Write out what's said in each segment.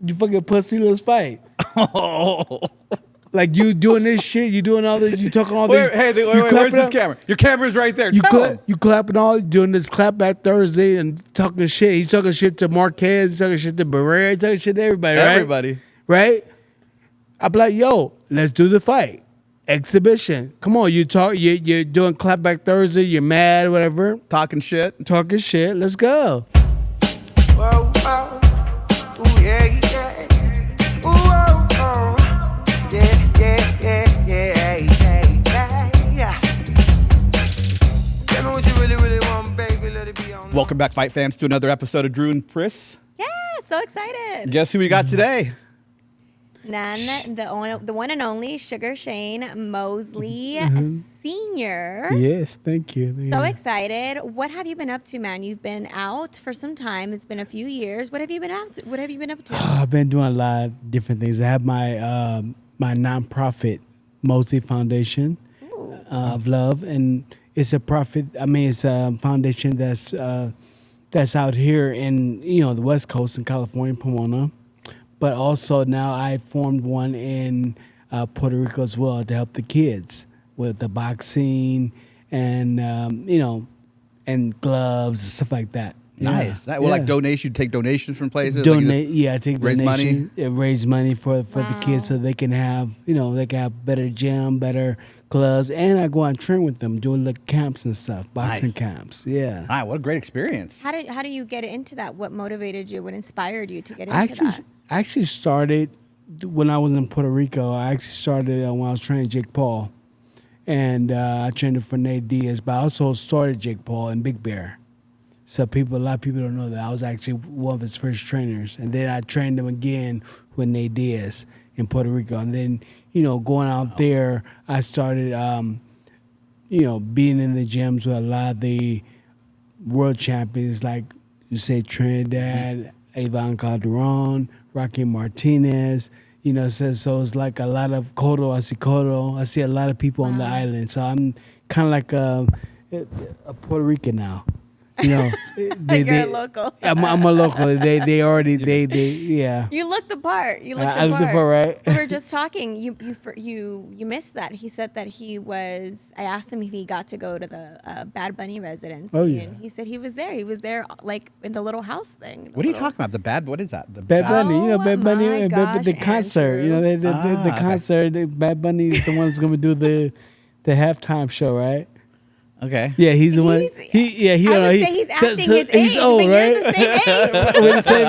You fucking pussy, let's fight. Like you doing this shit, you doing all this, you talking all this. Wait, where's this camera? Your camera's right there. You clapping all, doing this clap back Thursday and talking shit. He's talking shit to Marquez, he's talking shit to Barrera, he's talking shit to everybody, right? Everybody. Right? I'm like, yo, let's do the fight. Exhibition. Come on, you're doing clap back Thursday, you're mad, whatever. Talking shit. Let's go. Whoa, whoa. Ooh, yeah, yeah. Ooh, oh, oh. Yeah, yeah, yeah, yeah, yeah, yeah. Tell me what you really, really want, baby. Let it be on. Welcome back, fight fans, to another episode of Drew and Pris. Yeah, so excited. Guess who we got today? The one and only Sugar Shane Mosley Sr. Yes, thank you. So excited. What have you been up to, man? You've been out for some time. It's been a few years. What have you been up to? I've been doing a lot of different things. I have my my nonprofit Mosley Foundation of Love, and it's a profit. I mean, it's a foundation that's out here in the West Coast in California, Pomona. But also now I formed one in Puerto Rico as well to help the kids with the boxing and and gloves and stuff like that. Nice. Yeah. Well, like donation, you take donations from places. Donate, I take raise donation, money. Raise money for the kids so they can have better gym, better gloves, and I go out and train with them, doing little camps and stuff, boxing camps. Yeah. All right, what a great experience. How do you get into that? What motivated you? What inspired you to get into that? I actually started when I was in Puerto Rico. I actually started when I was training Jake Paul, and I trained for Nate Diaz. But I also started Jake Paul in Big Bear. So a lot of people don't know that I was actually one of his first trainers, and then I trained him again with Nate Diaz in Puerto Rico, and then going out there, I started being in the gyms with a lot of the world champions, like you say Trinidad, Ivan Calderon, Rocky Martinez, so it's like a lot of Cotto. I see a lot of people on the island. So I'm kind of like a Puerto Rican now. You're a local. I'm a local. They already, yeah. You look the part. I look the part, right? We were just talking. You missed that. He said that he was. I asked him if he got to go to the Bad Bunny residency. Oh, yeah. And he said he was there. He was there, like in the little house thing. What are you talking about? What is that? The Bad Bunny. Bad Bunny, my gosh, the concert. Andrew. The concert. Bad Bunny is the one that's going to do the halftime show, right? Okay. Yeah, he's the one. I would say he's acting his age, he's old, but right? you're the same age. We're the same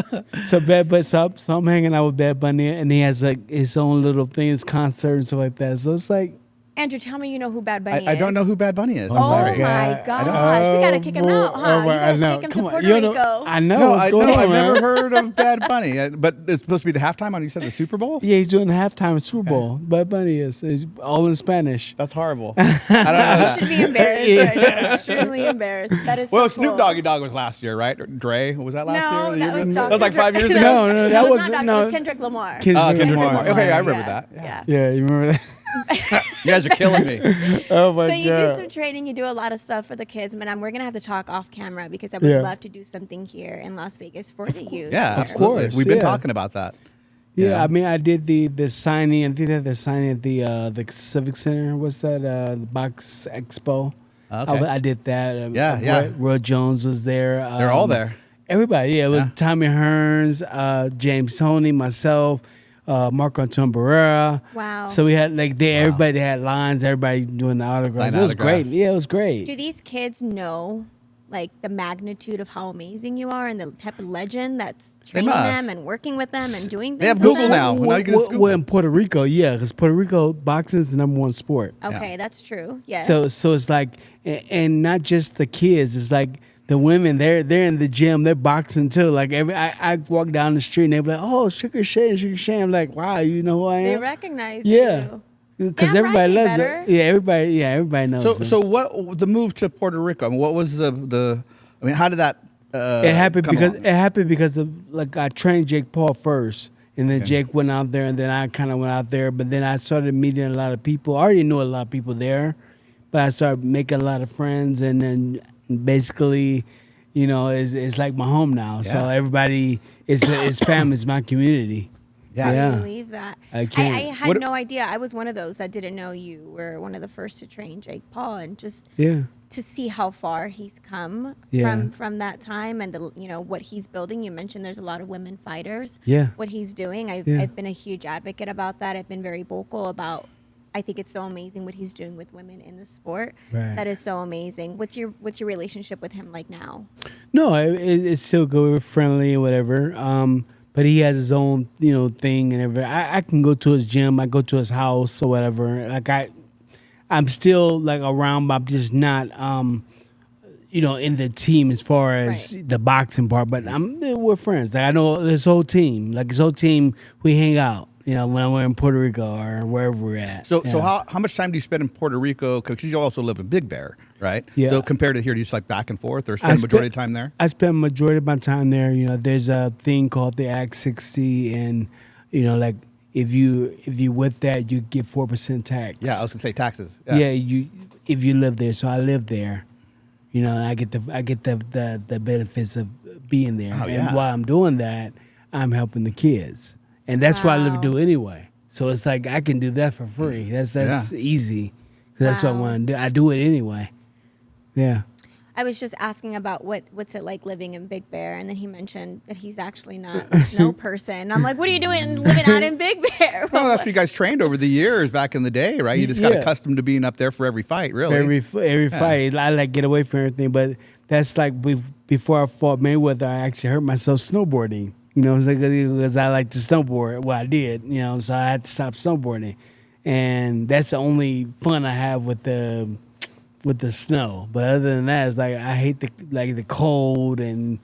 age, right? So Bad Bunny. So I'm hanging out with Bad Bunny, and he has like his own little thing, his concert and stuff like that. So it's like. Andrew, tell me you know who Bad Bunny is. I don't know who Bad Bunny is. Oh, I'm sorry. my gosh. We got to kick him out, huh? You got to take him to Puerto Rico. I know what's going on, I've man. never heard of Bad Bunny. But it's supposed to be the halftime on, you said, the Super Bowl? Yeah, he's doing the halftime Super Bowl. Bad Bunny is all in Spanish. That's horrible. I don't know. You should be embarrassed right now. Extremely embarrassed. That is Well, so Snoop cool. Doggy Dogg was last year, right? Dre, was that last year? No, The that year was before? Dr. That was like 5 years ago? No, that was not no. It was Kendrick Lamar. Kendrick Lamar. Okay, I remember Yeah. that. Yeah. Yeah, you remember that? You guys are killing me. Oh my So god. you do some training, you do a lot of stuff for the kids, man. We're gonna have to talk off camera because I would Yeah. love to do something here in Las Vegas for the youth. Yeah, here. absolutely. course, We've been yeah. talking about that. Yeah, I mean, I did the signing. I think they had the signing at the Civic Center. What's that? The Box Expo. Okay. I did that. Yeah. Roy Jones was there. They're all there. Everybody. Yeah, it was Tommy Hearns, James Toney, myself, Marco Antonio Barrera. Wow. So we had everybody had lines. Everybody doing the autographs. Sign It was great. autographs. Yeah, it was great. Do these kids know like the magnitude of how amazing you are and the type of legend that's training must. them and working with them and doing things They have with Google them? now. Now you can just Google. Well, in Puerto Rico, yeah, because Puerto Rico boxing is the number one sport. Okay, that's true. Yes. So it's like, and not just the kids. It's like the women. They're in the gym. They're boxing too. Like I walk down the street and they be like, "Oh, Sugar Shane." I'm like, "Wow, you know who I am?" they recognize Yeah. you. Because Damn everybody right, loves they it. Yeah, everybody knows. it. So what the move to Puerto Rico? I mean, what was the? I mean, how did that? It happened come because along? I trained Jake Paul first, and then Jake went out there, and then I kind of went out there. But then I started meeting a lot of people. I already knew a lot of people there, but I started making a lot of friends, and then basically, you know, is like my home now. So Yeah. everybody, it's family, it's my community. Yeah. I Yeah. believe that. I can't. I had What- no idea. I was one of those that didn't know you were one of the first to train Jake Paul, and just Yeah. to see how far he's come Yeah. from that time, and what he's building. You mentioned there's a lot of women fighters. Yeah. What he's doing, I've Yeah. been a huge advocate about that. I've been very vocal about. I think it's so amazing what he's doing with women in the sport. Right. That is so amazing. What's your relationship with him like now? No, it's still good. We're friendly and whatever. But he has his own, you know, thing and everything. I can go to his gym. I go to his house or whatever. Like I'm still like around, but I'm just not, you know, in the team as far as Right. the boxing part. But we're friends. Like I know this whole team. Like this whole team, we hang out. You know, when we're in Puerto Rico or wherever we're at. So Yeah. how much time do you spend in Puerto Rico? Because you also live in Big Bear, right? Yeah. So compared to here, do you just like back and forth or spend the majority of the time there? I spend majority of my time there. You know, there's a thing called the Act 60, and you know, like if you with that, you get 4% tax. Yeah, I was gonna say taxes. Yeah, you if you live there. So I live there. You know, and I get the benefits of being there. Oh, and yeah. while I'm doing that, I'm helping the kids, and that's what I live to Wow. do anyway. So it's like I can do that for free. That's easy. 'Cause that's what I Wow. want to do. I do it anyway. Yeah. I was just asking about what's it like living in Big Bear, and then he mentioned that he's actually not a snow person. I'm like, what are you doing living out in Big Bear? Well, that's what you guys trained over the years back in the day, right? You just got Yeah. accustomed to being up there for every fight, really. Every fight, I like get away from everything. But that's like before I fought Mayweather, I actually hurt myself snowboarding. You know, because I like to snowboard. Well, I did. You know, so I had to stop snowboarding, and that's the only fun I have with the snow. But other than that, it's like I hate the cold, and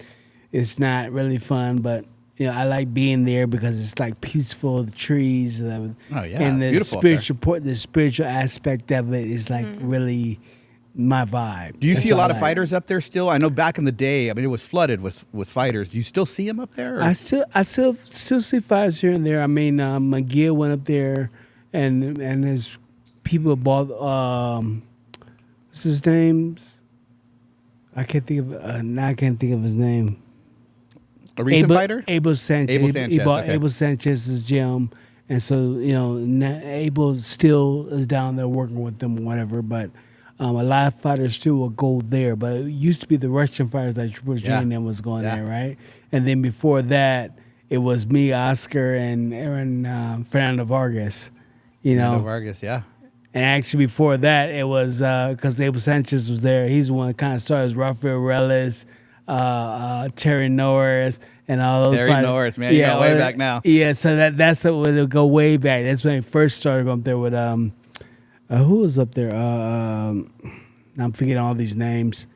it's not really fun. But you know, I like being there because it's like peaceful, the trees, Oh, yeah, and it's the beautiful up there. the spiritual aspect of it is like really my vibe. Do you That's see a what lot I of like. fighters up there still? I know back in the day, I mean, it was flooded with fighters. Do you still see them up there? or- I still see fighters here and there. I mean, McGill went up there, and there's people bought what's his name? I can't think of now. I can't think of his name. A recent fighter? Abel Sanchez. Abel He Sanchez, bought okay. Abel Sanchez's gym, and so you know, Abel still is down there working with them or whatever. But a lot of fighters still will go there. But it used to be the Russian fighters like Triple G Yeah. and them was going Yeah. there, right? And then before that, it was me, Oscar, and Aaron Fernando Vargas. You know, Fernando Vargas, yeah. and actually before that, it was because Abel Sanchez was there. He's the one that kind of started. It was Rafael Reles, Terry Norris, and all those. Terry fighters. Norris, man, you go way well, back now. Yeah, so that's what it'll go way back. That's when he first started going up there with who was up there? I'm forgetting all these names,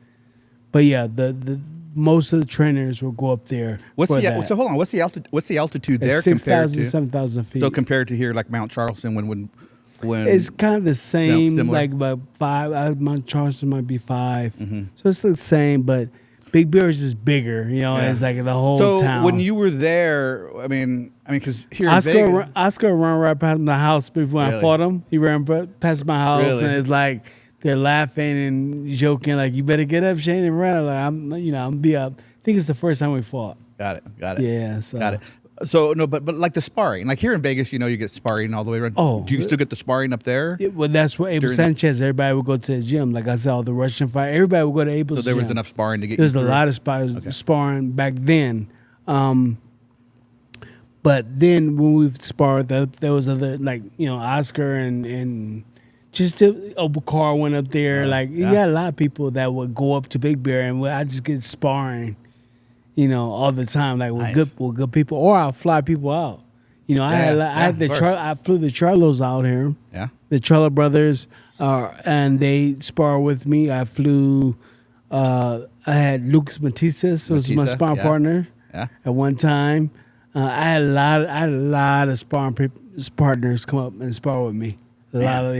but yeah, the most of the trainers will go up there. What's for the that. so hold on? What's the altitude there It's compared 6,000, to 7,000 feet. so compared to here like Mount Charleston when It's kind of the same, Similar? like about 5. Mount Charleston might be 5, Mm-hmm. so it's the same. But Big Bear is just bigger, you know. Yeah. It's like the whole so town. when you were there, I mean, because here in Oscar Vegas, Oscar ran right past my house before I Really? fought him. He ran past my house, Really? and it's like they're laughing and joking, like you better get up, Shane, and run. Like I'm be up. I think it's the first time we fought. got it. Yeah, so Got it. So no, but like the sparring, like here in Vegas, you know, you get sparring all the way around. Oh. Do you still get the sparring up there? Well, that's what Abel During- Sanchez. Everybody would go to the gym. Like I said, all the Russian fight. Everybody would go to Abel's So there was gym. enough sparring to get. There's you a through? lot of sparring back then. But then when we sparred, there was other, like, you know, Oscar and just Obakar went up there. Like, you yeah. got a lot of people that would go up to Big Bear, and I just get sparring, you know, all the time, like Nice. with good people, or I'll fly people out. You know, I flew the Charlos out here. Yeah. The Charlo brothers, and they spar with me. I flew. I had Lucas Matisas was my Matista, sparring yeah. partner. Yeah. At one time, I had a lot of sparring partners come up and spar with me. A lot of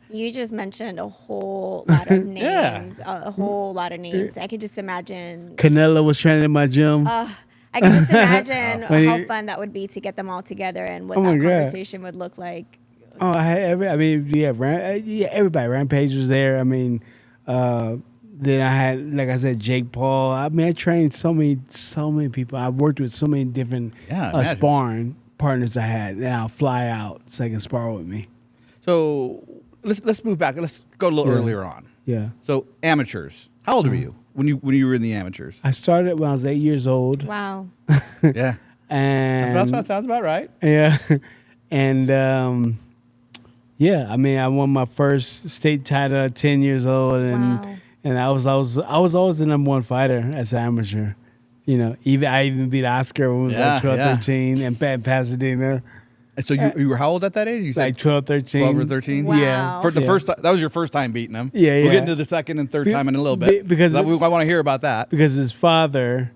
You just mentioned a whole lot of names. Yeah. A whole lot of names. I could just imagine. Canelo was training in my gym. I can just imagine When how you- fun that would be to get them all together and what Oh my that God. conversation would look like. I had everybody. Rampage was there. I mean, Then I had, like I said, Jake Paul. I mean, I trained so many people. I worked with so many different imagine. sparring partners I had. And I'll fly out so they can spar with me. So let's move back. Let's go a little earlier on. Yeah. So amateurs. How old were you when you were in the amateurs? I started when I was 8 years old. Wow. Yeah. And That sounds about right. yeah. And yeah, I mean, I won my first state title at 10 years old, and Wow. and I was always the number one fighter as an amateur. You know, I even beat Oscar when I was like 12, 13 in Pasadena. And so you were how old at that age? You said Like 12, 13. 12 or 13? Wow. Yeah. For the Yeah. first time, that was your first time beating him. Yeah, We'll yeah. get into the second and third time in a little bit. Because I want to hear about that. Because his father,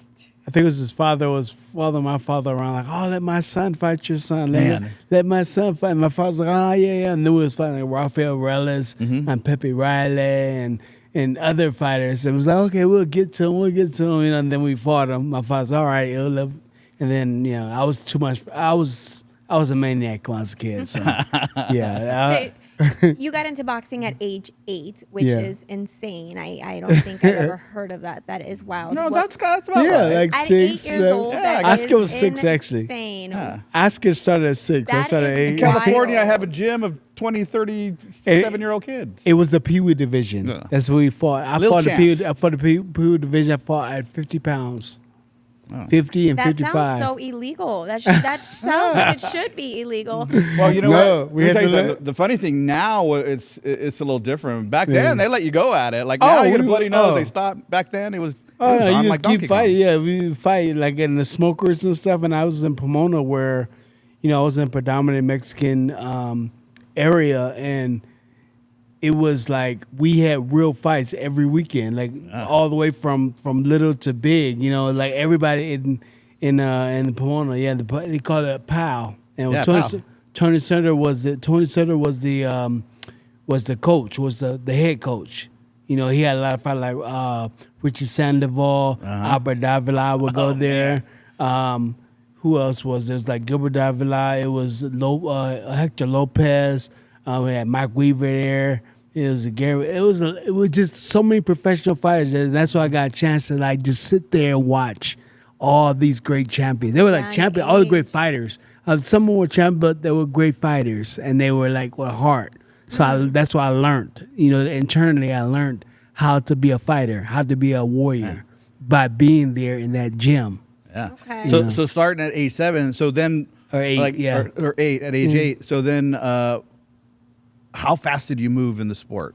I think it was his father, was following my father around like, oh, let my son fight your son. Man. Let my son fight. And my father's like, oh, yeah. And then we was fighting like Rafael Reles and Pepe Riley and other fighters. It was like, okay, we'll get to him. You know, and then we fought him. My father's all right. And then, you know, I was too much. I was a maniac when I was a kid. So, yeah. So you got into boxing at age 8, which Yeah. is insane. I don't think I've ever heard of that. That is wild. No, What- that's about Yeah, right. like at 6. 8 years old. Yeah, that Oscar is was 6 actually. insane. Oscar started at 6. I That started is at 8. In California, I wild. have a gym of 20, 30, 7-year-old kids. It was the Pee Wee division. Yeah. That's what we fought. I Little fought champs. the Pee Wee division. I fought at 50 pounds. 50 and That 55. sounds so illegal. That sounds like it should be illegal. Well, you know No, what? we Let me had tell you to something. The funny thing now, it's a little different. Back then, they let you go at it. Like Oh, now, you get a we- bloody nose. oh. They stop. Back then, it was. Oh, it was no, on you like just keep Donkey fighting. Kong. Yeah, we fight like in the smokers and stuff. And I was in Pomona where, you know, I was in a predominant Mexican area. And it was like we had real fights every weekend, like all the way from little to big. You know, like everybody in Pomona. Yeah, they call it POW. And Yeah, Tony, POW. Tony Sutter was the coach, was the head coach. You know, he had a lot of fighters like Richie Sandoval, Albert Davila would go there. Who else was there? It was like Gilbert Davila. It was Hector Lopez. We had Mike Weaver there. It was Gary. It was just so many professional fighters, and that's why I got a chance to like just sit there and watch all these great champions. They were like Young champions, all the great age. fighters. Some were champions, but they were great fighters, and they were like with heart. So that's why I learned. You know, internally I learned how to be a fighter, how to be a warrior by being there in that gym. Yeah. Okay. So starting at age 7. So then Or 8, yeah. or 8 at age 8. So then, how fast did you move in the sport?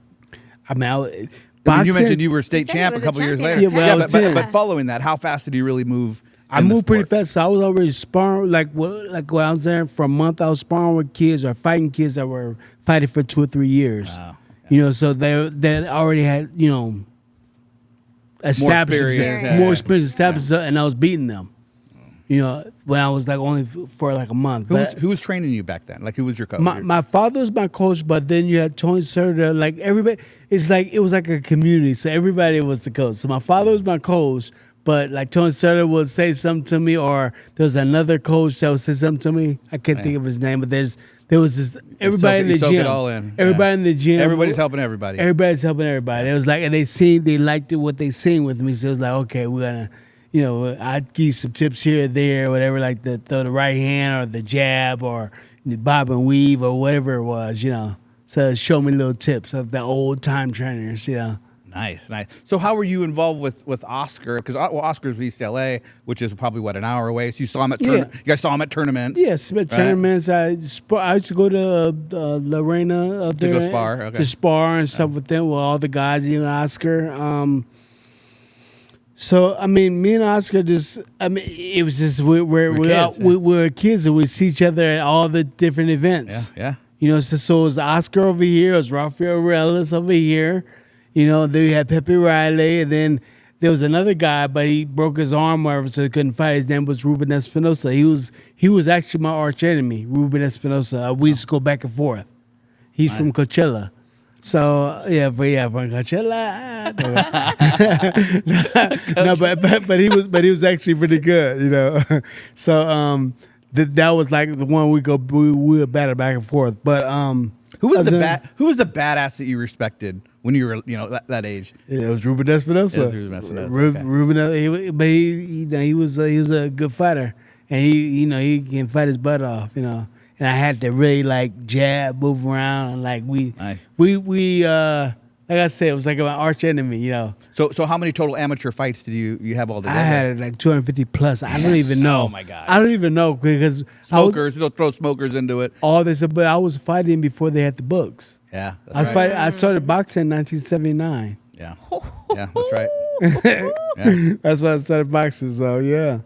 I mean, I mean, boxing, you mentioned you were state said he champ a was a couple years champion later. at Yeah, when I was but 10. but following that, how fast did you really move? I in the moved pretty sport? fast. So I was already sparring, like when I was there for a month, I was sparring with kids or fighting kids that were fighting for 2 or 3 years. Wow. You know, so they already had, you know, established experience, yeah. more experience established, and I was beating them. You know, when I was like only for like a month. Who was training you back then? Like, who was your coach? My father was my coach, but then you had Tony Sutter. Like everybody, it was like a community. So everybody was the coach. So my father was my coach, but like Tony Sutter would say something to me, or there was another coach that would say something to me. I can't think of his name, but there was just everybody in the soak gym. it all in. Everybody Yeah. in the gym. Everybody's helping everybody. Everybody's helping everybody. It was like, and they liked what they seen with me. So it was like, okay, we're gonna, you know, I'd give you some tips here or there, whatever, like throw the right hand or the jab or the bob and weave or whatever it was, you know. So show me little tips of the old time trainers, you know. Nice. So how were you involved with Oscar? Because Oscar's VCLA, which is probably an hour away. So you saw him at Yeah. you guys saw him at tournaments. Yes, but right? tournaments. I used to go to Lorena up To there go spar, okay. to spar and stuff with them, with all the guys, even Oscar. So I mean, me and Oscar it was just we're kids, we're kids and we see each other at all the different events. Yeah. You know, so it was Oscar over here, it was Rafael Reles over here. You know, then we had Pepe Riley, and then there was another guy, but he broke his arm, whatever, so he couldn't fight. His name was Ruben Espinosa. He was actually my arch enemy, Ruben Espinosa. We used to go back and forth. He's from Coachella. So from Coachella. No, but he was actually pretty good, you know. So that was like the one we would battle back and forth. But Who was the badass that you respected when you were that age? It was Ruben Espinosa. It was Ruben Espinosa, okay. Ruben, but he was a good fighter, and he can fight his butt off, And I had to really like jab, move around, and like Nice. we like I said, it was like my arch enemy, So how many total amateur fights did you have all together? I had like 250 plus. I don't even know. Oh my God. I don't even know because Smokers, they'll throw smokers into it. all this, but I was fighting before they had the books. Yeah, I was that's right. fighting. I started boxing in 1979. Yeah, yeah, that's right. Yeah. That's when I started boxing. So yeah.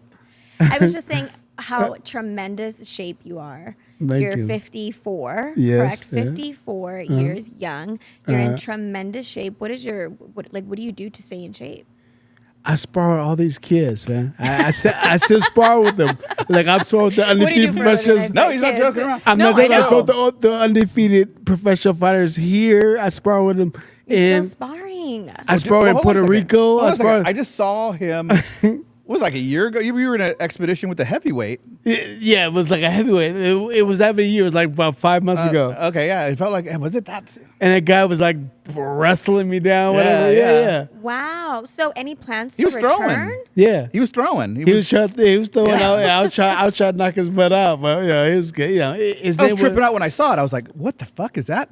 I was just saying how tremendous shape you are. Thank You're you. 54, Yes, correct? yeah. 54 years young. You're in tremendous shape. What do you do to stay in shape? I spar with all these kids, man. I still spar with them. Like I'm sparring with the What do you undefeated do for a living? professionals. No, he's not joking around. I'm No, not joking. I I know. spar with the undefeated professional fighters here. I spar with them. You're And still sparring. I spar in Hold on Puerto a second. Rico. Hold on I a second. spar. I just saw him. What was it, like a year ago? You were in an expedition with the heavyweight. Yeah, it was like a heavyweight. It was that many years. It was like about 5 months ago. Okay, yeah, it felt like was it that? And that guy was like wrestling me down, whatever. Yeah, Yeah. Wow. So any plans He to was throwing. return? Yeah. He was throwing. He was throwing out. I was trying to knock his butt out, but it was good. His I name was tripping out when I saw it. I was like, "What the fuck is that?"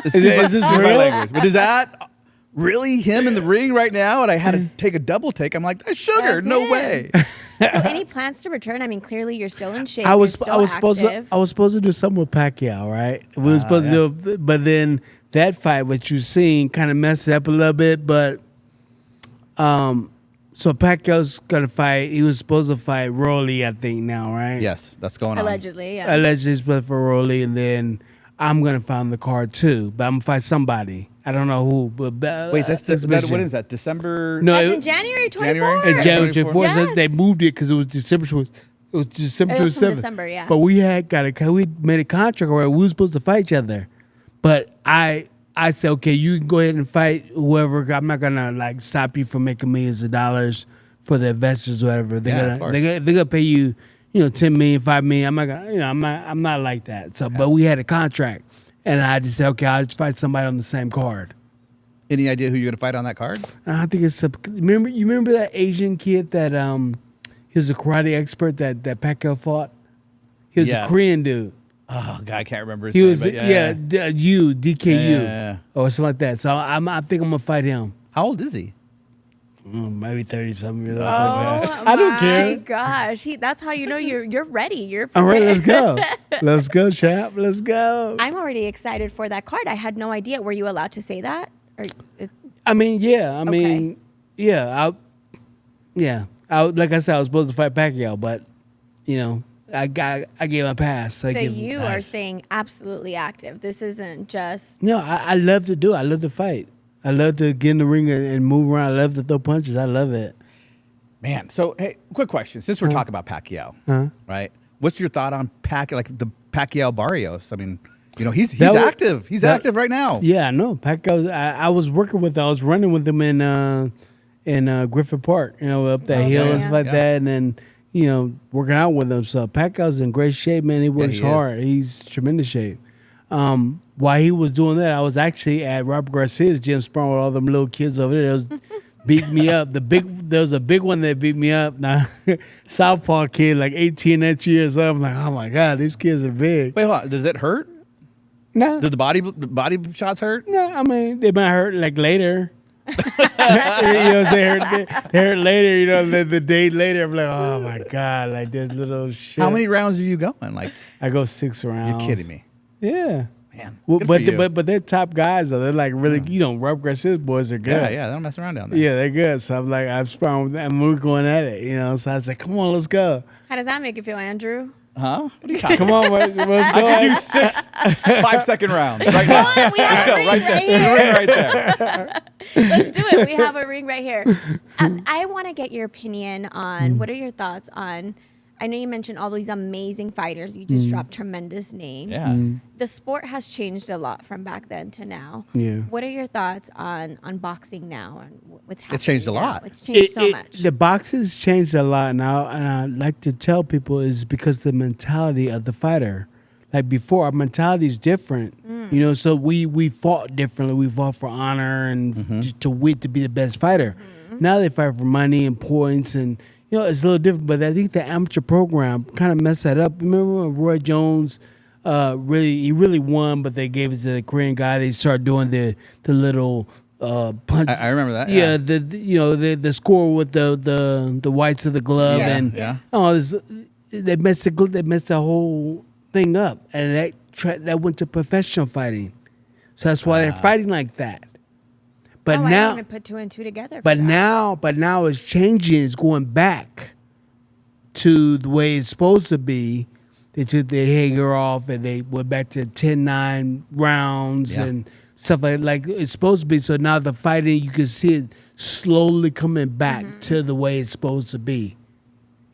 Is this my real? language. But is that really him in the ring right now? And I had to take a double take. I'm like, "That's sugar. That's No him. way." So any plans to return? I mean, clearly you're still in shape. I was you're still supposed to do something with Pacquiao, right? We were supposed to do, but then that fight, what you seen, kind of messed it up a little bit. But so Pacquiao's gonna fight. He was supposed to fight Rolly, I think now, right? Yes, that's going on. allegedly. Yeah. Allegedly he's supposed for Rolly, and then I'm gonna find the card too. But I'm gonna fight somebody. I don't know who. But Wait, that's exhibition. what is that? December? No, That's it- in January 24th. January? It's January 24th. Yes. They moved it because it was December. It was December It was 27th. from December, yeah. But we made a contract where we were supposed to fight each other. But I said, okay, you can go ahead and fight whoever. I'm not gonna like stop you from making millions of dollars for the investors or whatever. Yeah, of course. They're gonna pay you, 10 million, 5 million. I'm not gonna, I'm not like that. So, but we had a contract, and I just said, okay, I'll just fight somebody on the same card. Any idea who you're going to fight on that card? I think it's remember that Asian kid that he was a karate expert that Pacquiao fought. He was Yes. a Korean dude. Oh God, I can't remember his He name. was but DKU Yeah. or something like that. So I think I'm gonna fight him. How old is he? Maybe 30-something years old. Oh, I don't my care. gosh. That's how you know you're ready. You're All right, prepared. let's go. Let's go, chap. Let's go. I'm already excited for that card. I had no idea. Were you allowed to say that? Or I mean, yeah. Okay. Like I said, I was supposed to fight Pacquiao, but I gave him a pass. so you are staying absolutely active. This isn't just No, I love to do it. I love to fight. I love to get in the ring and move around. I love to throw punches. I love it. Man, so hey, quick question. Since we're talking about Pacquiao, right? What's your thought on like the Pacquiao Barrios? I mean, he's That was- active. He's that- active right now. Yeah, I know. Pacquiao. I was working with. I was running with him in Griffith Park. Up that hill and yeah. stuff like Yeah. that, and then working out with him. So Pacquiao's in great shape, man. He works he is. hard. He's tremendous shape. While he was doing that, I was actually at Robert Garcia's gym sparring with all them little kids over there. They was beat me up. There was a big one that beat me up. Now, Southpaw kid, like 18, 19 years old. I'm like, oh my God, these kids are big. Wait, hold on. Does it hurt? No, Did the body shots hurt? no, I mean, they might hurt like later. They hurt later, the day later. I'm like, oh my God, like this little shit. How many rounds are you going? Like, I go 6 rounds. you're kidding me. Yeah. Man, Well, good but for you. but they're top guys though. They're like really, Rob Garcia's boys are good. yeah, they don't mess around down there. Yeah, they're good. So I'm sparring with them and we're going at it, So I was like, come on, let's go. how does that make you feel, Andrew? Huh? What are you talking Come about? on, let's go. I could do 6 5-second rounds right now. We have Let's go a ring right there. right There's a here. ring right there. Let's do it. We have a ring right here. I want to get your opinion on what are your thoughts on. I know you mentioned all these amazing fighters. You just dropped tremendous names. Yeah. The sport has changed a lot from back then to now. Yeah. What are your thoughts on boxing now and what's happening? changed a now? lot. It's changed so much. The boxing's changed a lot now, and I like to tell people is because the mentality of the fighter. Like before, our mentality is different. You know, so we fought differently. We fought for honor and to win to be the best fighter. Now they fight for money and points, and you know it's a little different. But I think the amateur program kind of messed that up. Remember when Roy Jones really won, but they gave it to the Korean guy. They started doing the little punch. I remember that. Yeah, the score with the whites of the glove and oh, they messed the whole thing up, and that went to professional fighting. So that's why they're fighting like that. But I now, didn't even put two and two together. but now it's changing. It's going back to the way it's supposed to be. They took their hanger off and they went back to 10-9 rounds and stuff like it's supposed to be. So now the fighting, you can see it slowly coming back to the way it's supposed to be.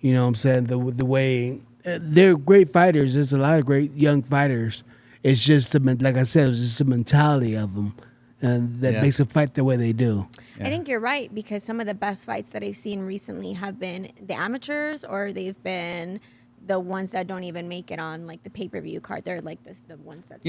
You know what I'm saying? The way they're great fighters. There's a lot of great young fighters. It's just like I said, it's just the mentality of them that makes them fight the way they do. I think you're right, because some of the best fights that I've seen recently have been the amateurs, or they've been the ones that don't even make it on like the pay-per-view card. They're like the ones that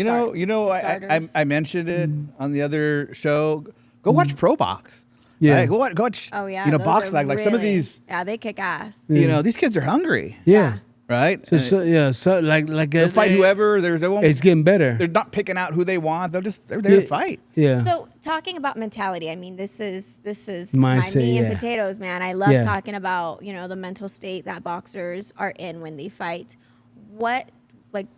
I mentioned it on the other show. Go watch Pro Box. Yeah. Right? Go watch. Oh yeah, You know, those box are like some of really- these. Yeah, they kick ass. You know, these kids are hungry. Yeah. Right. So like They'll fight whoever. They won't. It's getting better. They're not picking out who they want. They're there to fight. Yeah. So talking about mentality, I mean, this is My my say, meat and yeah. potatoes, man. I love Yeah. talking about, you know, the mental state that boxers are in when they fight. What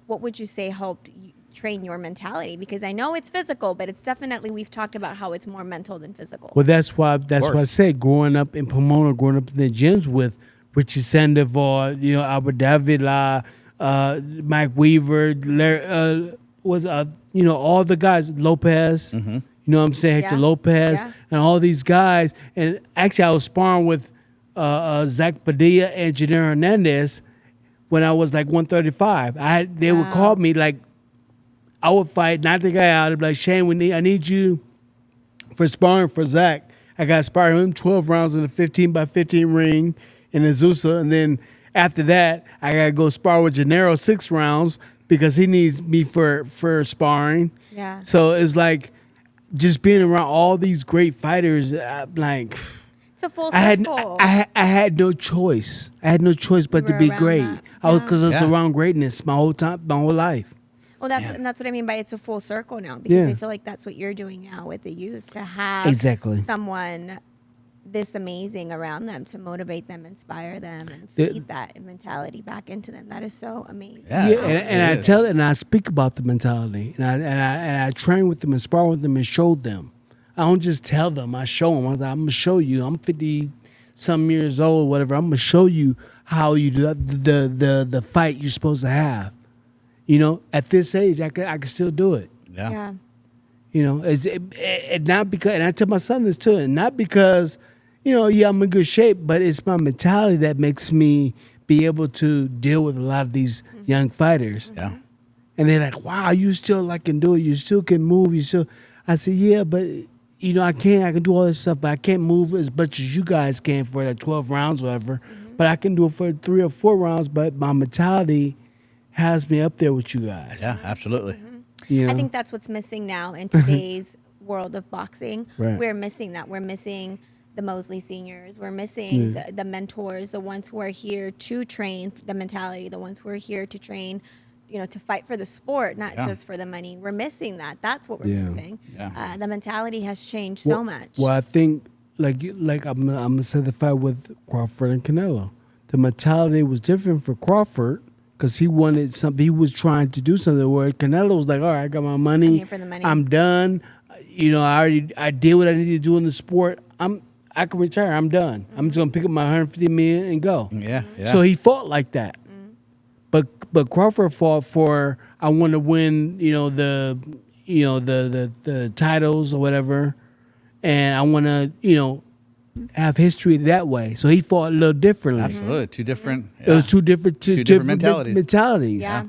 would you say helped you train your mentality? Because I know it's physical, but it's definitely, we've talked about how it's more mental than physical. Well, that's why I said growing up in Pomona, growing up in the gyms with Richie Sandoval, you know, Albert Davila, Mike Weaver, Larry, you know, all the guys, Lopez, you know what I'm saying, Hector Yeah. Lopez, Yeah. and all these guys. And actually, I was sparring with Zach Padilla and Janelle Hernandez when I was like 135. They would call me like, I would fight, knock the guy out. They'd be like, Shane, I need you for sparring for Zach. I got to spar him 12 rounds in a 15-by-15 ring in Azusa. And then after that, I got to go spar with Gennaro 6 rounds because he needs me for sparring. Yeah. So it's like just being around all these great fighters, like It's a full I circle. had no choice. I had no choice but to were be around great. that. Because I was Yeah. around greatness my whole life. Well, and that's what I mean by it's a full circle now, because Yeah. I feel like that's what you're doing now with the youth, to have Exactly. someone this amazing around them to motivate them, inspire them, and The- feed that mentality back into them. That is so amazing. Yeah. Yeah, and it I is. I speak about the mentality, and I train with them and spar with them and show them. I don't just tell them. I show them. I'm gonna show you. I'm 50-some years old, whatever. I'm gonna show you how you do the fight you're supposed to have. You know, at this age, I can still do it. Yeah. You know, it not because, and I tell my son this too, and not because, you know, yeah, I'm in good shape, but it's my mentality that makes me be able to deal with a lot of these young fighters. Yeah. And they're like, wow, you still like can do it. You still can move. You still. I said, yeah, but you know, I can do all this stuff, but I can't move as much as you guys can for like 12 rounds or whatever. But I can do it for 3 or 4 rounds. But my mentality has me up there with you guys. Yeah. Absolutely. You know? I think that's what's missing now in today's world of boxing. Right. We're missing that. We're missing the Mosley seniors. We're missing Yeah. the mentors, the ones who are here to train the mentality, the ones who are here to train, you know, to fight for the sport, not Yeah. just for the money. We're missing that. That's what we're Yeah. missing. Yeah. The mentality has changed so much. Well, I think like I'm gonna say the fight with Crawford and Canelo. The mentality was different for Crawford because he wanted something. He was trying to do something where Canelo was like, all right, I got my money. I'm here for the money. I'm done. You know, I did what I needed to do in the sport. I can retire. I'm done. I'm just gonna pick up my 150 million and go. Yeah. Yeah. So he fought like that. But Crawford fought for I want to win, the titles or whatever, and I want to, have history that way. So he fought a little differently. Absolutely. Two different. It was two different mentalities. mentalities. Yeah.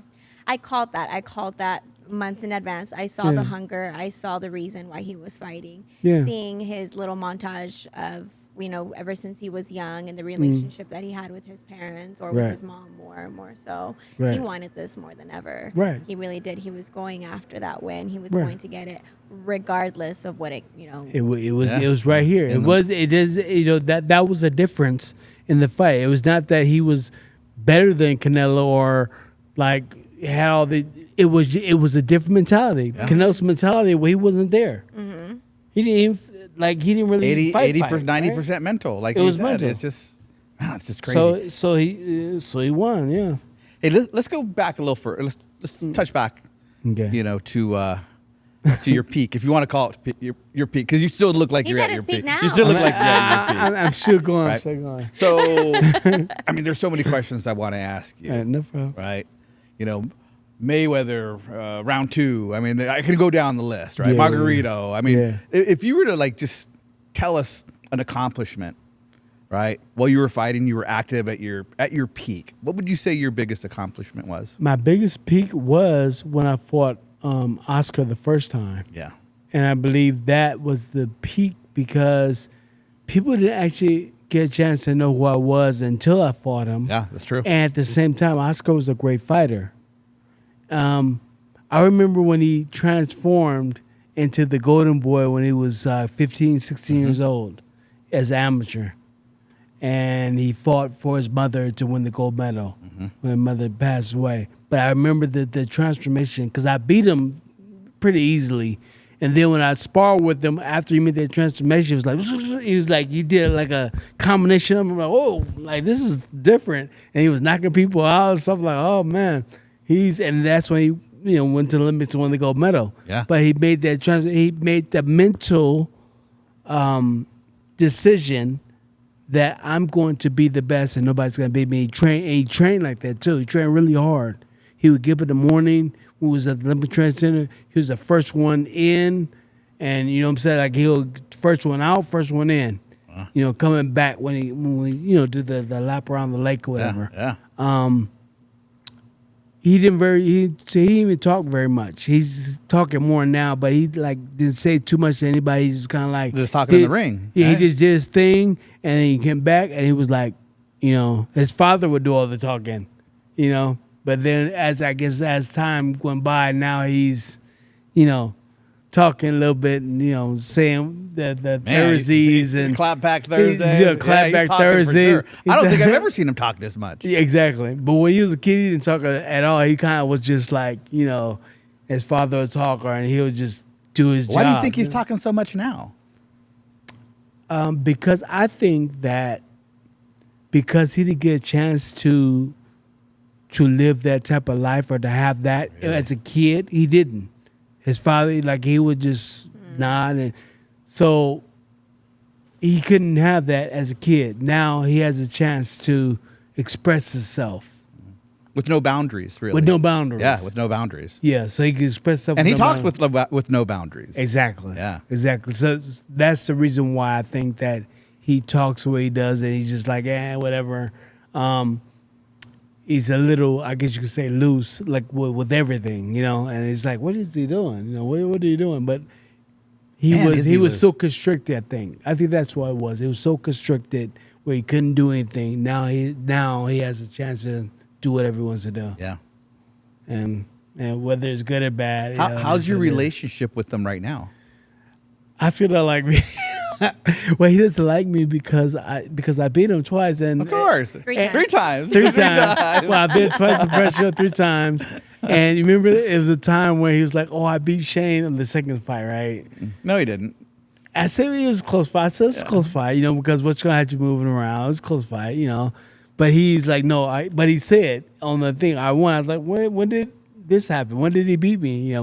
I called that months in advance. I saw Yeah. the hunger. I saw the reason why he was fighting. Yeah. Seeing his little montage of ever since he was young, and the relationship that he had with his parents or with Right. his mom more so. Right. He wanted this more than ever. Right. He really did. He was going after that win. He was Right. going to get it regardless of what it. It was Yeah. it was right here. It is that was a difference in the fight. It was not that he was better than Canelo or like had all the. It was a different mentality. Yeah. Canelo's mentality, well, he wasn't there. Mm-hmm. He didn't really 80, fight, 90% right? mental. Like It you was said. mental. It's just, wow, it's just crazy. So he won. Yeah. Hey, let's go back a little further. Let's touch back. Okay. To your peak, if you want to call it your peak, because you still look like He's you're at at his your peak peak. now. You still look like you're at your peak. I'm still going. Right. I'm still going. So, I mean, there's so many questions I want to ask you. All right, no problem. Right? Mayweather, round 2. I mean, I could go down the list, right? Yeah, Margarito. I mean, Yeah. if you were to like just tell us an accomplishment, right? While you were fighting, you were active at your peak. What would you say your biggest accomplishment was? My biggest peak was when I fought Oscar the first time. Yeah. And I believe that was the peak because people didn't actually get a chance to know who I was until I fought him. Yeah, that's true. And at the same time, Oscar was a great fighter. I remember when he transformed into the Golden Boy when he was 15, 16 years old as an amateur. And he fought for his mother to win the gold medal when his mother passed away. But I remember the transformation because I beat him pretty easily. And then when I sparred with him after he made that transformation, he did like a combination of them. I'm like, oh, like this is different. And he was knocking people out and stuff like, oh man, and that's when he went to the limits to win the gold medal. Yeah. But he made that he made the mental decision that I'm going to be the best and nobody's going to beat me. He trained like that too. He trained really hard. He would get up in the morning. We was at the Olympic Training Center. He was the first one in, and you know what I'm saying, like he'll first one out, first one in. Coming back when we did the lap around the lake or whatever. Yeah. He didn't even talk very much. He's talking more now, but he didn't say too much to anybody. He's just kind of like Just talking in the ring, Yeah, right? he just did his thing, and then he came back, and he was like, his father would do all the talking, But then as time went by, now he's, talking a little bit, and saying the Man, Thursdays and clap back Thursday. Yeah, clap back talking for Thursday. sure. I don't think I've ever seen him talk this much. Yeah, exactly. But when he was a kid, he didn't talk at all. He kind of was just like, his father was a talker, and he would just do his job. Why do you think he's talking so much now? Because I think that because he didn't get a chance to live that type of life or to have that as a kid, he didn't. His father, he would just nod, and so he couldn't have that as a kid. Now he has a chance to express himself With no boundaries, really. with no boundaries. Yeah, with no boundaries. Yeah, so he can express himself. And he with no talks boundaries. with no boundaries. Exactly. Yeah. Exactly. So that's the reason why I think that he talks the way he does, and he's just like, whatever. He's a little, I guess you could say, loose, like with everything, And he's like, what is he doing? What are you doing? But he was so constricted. I think that's what it was. He was so constricted where he couldn't do anything. Now he has a chance to do whatever he wants to do. Yeah. And whether it's good or bad. How's your it's- relationship with them right now? Oscar don't like me. Well, he doesn't like me because I beat him twice, and Of course. Three times. Three times. three times. Well, I beat twice in the first show, 3 times. And you remember it was a time where he was like, "Oh, I beat Shane in the second fight, right?" No, he didn't. I said it was a close fight. I said it's a close fight, because what's gonna have you moving around? It's a close fight, But he's like, no, but he said on the thing I won. I was like, when did this happen? When did he beat me?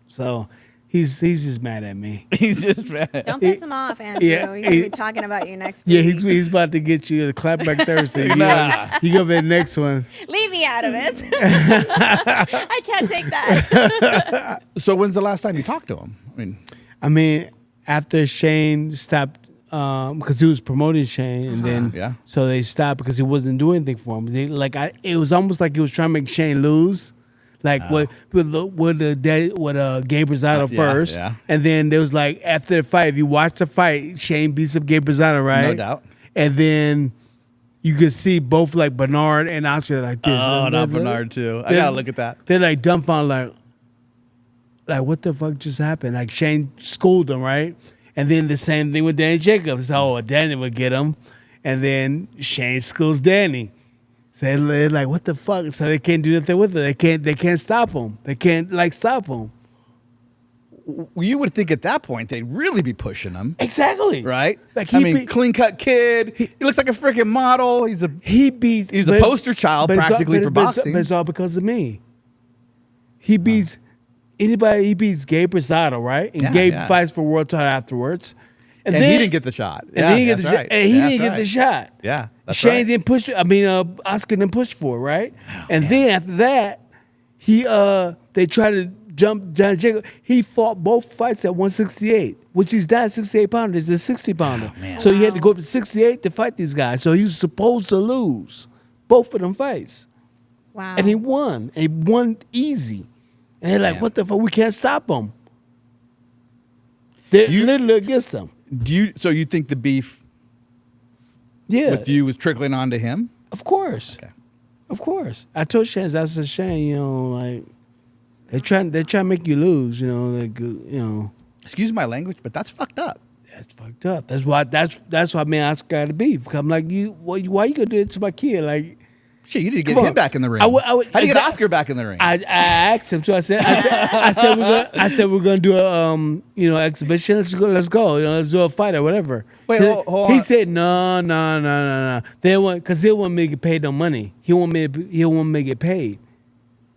So he's just mad at me. He's just mad. Don't piss him off, Andrew. Yeah, He's going to be talking about you next Yeah, week. he's about to get you the clap back Thursday. Nah. You go to the next one. Leave me out of it. I can't take that. So when's the last time you talked to him? I mean, after Shane stopped, because he was promoting Shane, and then Yeah. so they stopped because he wasn't doing anything for him. It was almost like he was trying to make Shane lose. Like with Gabe Rosado Yeah, first, yeah. and then there was like after the fight. If you watch the fight, Shane beats up Gabe Rosado, right? No doubt. And then you could see both like Bernard and Oscar like this. Oh, not Bernard too. I gotta look at that. They're like dumbfounded, like what the fuck just happened? Like Shane schooled him, right? And then the same thing with Danny Jacobs. Oh, Danny would get him, and then Shane schools Danny. So they're like, what the fuck? So they can't do nothing with it. They can't stop him. They can't like stop him. Well, you would think at that point they'd really be pushing him, Exactly. right? Like clean cut kid. He looks like a freaking model. He's a but- poster child but it's all- practically but- for but it's- boxing. But it's all because of me. He beats anybody. He beats Gabe Rosado, right? And Yeah, Gabe yeah. fights for world title afterwards. and he didn't get the shot. And then he get the shot. And he didn't get the shot. Yeah, that's Shane right. didn't push. Oscar didn't push for it, right? And then after that, they tried to jump John Jacob. He fought both fights at 168, which he's not a 68 pounder. He's a 60 pounder. So he had to go up to 68 to fight these guys. So he was supposed to lose both of them fights. Wow. And he won. And he won easy. And they're like, what the fuck? We can't stop him. They're literally against him. So you think the beef Yeah. with you was trickling on to him? Of course. Okay. Of course. I told Shane, that's a shame, like they try to make you lose, Excuse my language, but that's fucked up. That's fucked up. That's why me and Oscar got the beef. I'm like, why you gonna do it to my kid? Like, Shit, you need to get come him on. back in the ring. I would- How do you get exact- Oscar back in the ring? I asked him too. I said we're gonna do a exhibition. Let's go. Let's do a fight or whatever. Wait, he, hold he on. said no. They want because he won't make it paid no money. He won't make it paid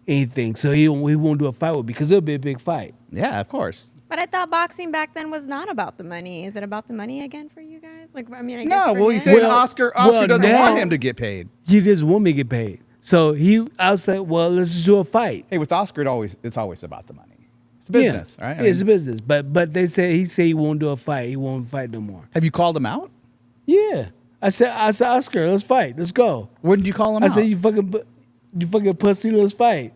anything. So he won't do a fight with me because it'll be a big fight. Yeah, of course. But I thought boxing back then was not about the money. Is it about the money again for you guys? Like, I mean, I guess No, for well, him. he's saying Well- Oscar well, doesn't now- want him to get paid. He just want me to get paid. So I was like, well, let's just do a fight. Hey, with Oscar, it's always about the money. It's a business, Yeah. right? Yeah, it's a business. But he said he won't do a fight. He won't fight no more. Have you called him out? Yeah. I said Oscar, let's fight. Let's go. When did you call him I out? said you fucking pussy, let's fight.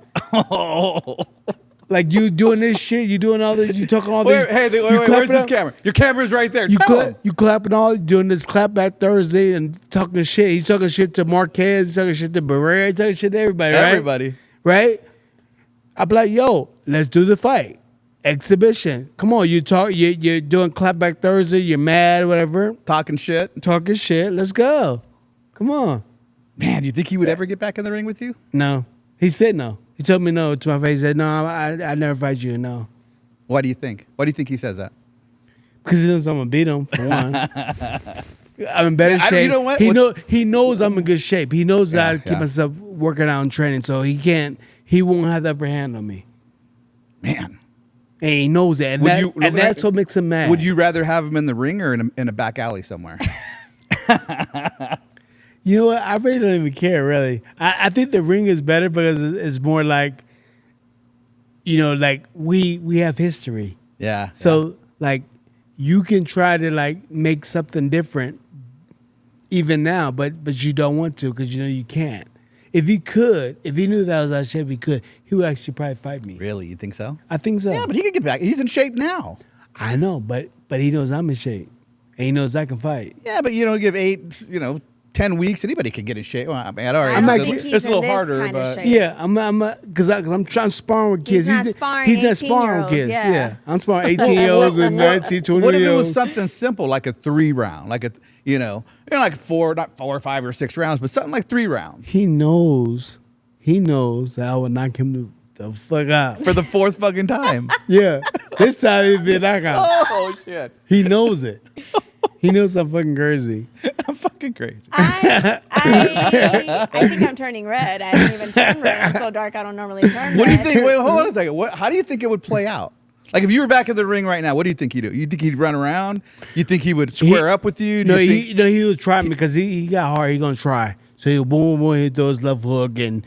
Like you doing this shit, you doing all this, you talking all this. Wait, you where's clapping this up- camera? Your camera's right there. You Tell him. you clapping all, doing this clap back Thursday and talking shit. He's talking shit to Marquez, he's talking shit to Barrera, he's talking shit to everybody, right? Everybody. Right? I'm like, yo, let's do the fight. Exhibition. Come on, you're doing clap back Thursday, you're mad, whatever. Talking shit. Talking shit. Let's go. Come on. Man, do you think he would ever get back in the ring with you? No. He said no. He told me no to my face. He said, no, I never fight you, no. Why do you think? Why do you think he says that? Because he knows I'm going to beat him, for one. I'm in better Yeah, shape. you know what? He knows I'm in good shape. He knows that I keep yeah. myself working out and training, so he won't have the upper hand on me. Man. And he knows that. And, that's what makes him mad. Would you rather have him in the ring or in a back alley somewhere? You know what? I really don't even care, really. I think the ring is better because it's more like, like we have history. Yeah. So, like, you can try to, like, make something different even now, but you don't want to because you can't. If he knew that I was out of shape, he would actually probably fight me. Really? You think so? I think so. Yeah, but he could get back. He's in shape now. I know, but he knows I'm in shape. And he knows I can fight. Yeah, but give 10 weeks, anybody can get in shape. Well, I mean, all right, I might it's, get- it's a little in this harder, kind of but shape. Yeah, I'm trying to sparring with kids. He's not sparring He's not sparring with 18-year-olds, kids. yeah. Yeah. I'm sparring 18-year-olds and 19, 20 what if year it was olds. something simple like a 3-round, like like not 4 or 5 or 6 rounds, but something like 3 rounds He knows that I would knock him the fuck out. for the 4th fucking time? Yeah. This time it'd be a knockout. Oh shit! He knows it. He knows I'm fucking crazy. I'm fucking crazy. I think I'm turning red. I haven't even turned red. I'm so dark. I don't normally turn What do you red. think? Wait, hold on a second. How do you think it would play out? Like if you were back in the ring right now, what do you think he'd do? You think he'd run around? You think he would square up with you? Do No, you think- he would try me because he got hard. He gonna try. So he'll boom, boom, he throw his left hook and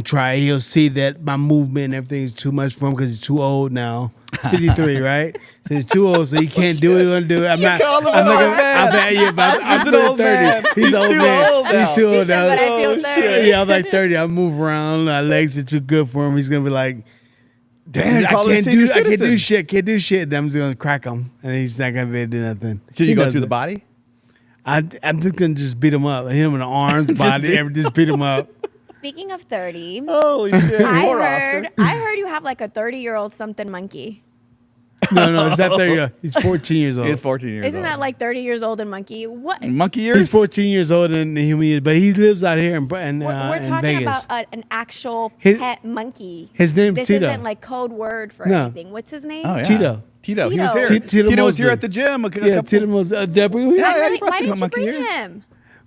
try. He'll see that my movement and everything is too much for him because he's too old now. He's 53, right? So he's too old, so he can't do what he want to do. I'm not. call him I'm an not old gonna. man. I'm an old 30. man. He's an old too man. old now. He's too old now. But I feel 30. Yeah, I'm like 30. I move around. My legs are too good for him. He's gonna be like, Damn, I call him can't senior do. I can't do citizen. shit. Can't do shit. Then I'm just gonna crack him, and he's not gonna be able to do nothing. Should you He go does through the it. body? I'm just gonna just beat him up. Hit him in the arms, body, just beat him up. Speaking of 30, Holy shit. I Poor heard Oscar. I heard you have like a 30-year-old something monkey. No, it's not 30. He's 14 years old. He's 14 years Isn't old. that like 30 years old and monkey? What? monkey years? He's 14 years older than human years, but he lives out here in We're in talking Vegas. about an actual His- pet monkey. his name's This Tito. isn't like code word for No. anything. What's his name? Oh, yeah. Tito. Tito. He was Tito. here. Tito Tito was here Mosley. at the gym. Yeah, Tito Mosley. Deborah, Yeah, Why, you brought why the didn't you monkey bring here. him?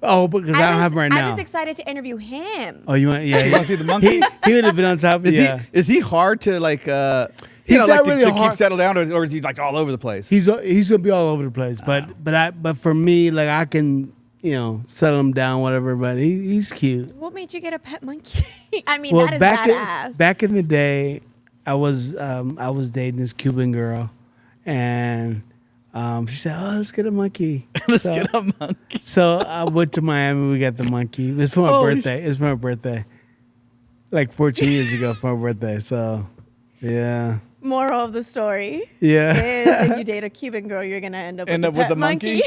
Oh, because I don't have him right now. I was excited to interview him. Oh, you want? Yeah, You wanna see the monkey? He would have been on top of Is he hard to like He's like not to, really to hard- keep settled down, or is he like all over the place? He's gonna be all over the place, but for me, like I can settle him down, whatever. But he's cute. What made you get a pet monkey? I mean, Well, that is badass. back in the day, I was dating this Cuban girl, and she said, "Oh, let's get a monkey." Let's get a monkey. So I went to Miami. We got the monkey. It was for my Holy birthday. It's for my birthday, like 14 years ago for my birthday. So, yeah, Moral of the story yeah. is if you date a Cuban girl, you're gonna end up with, a with pet the monkey?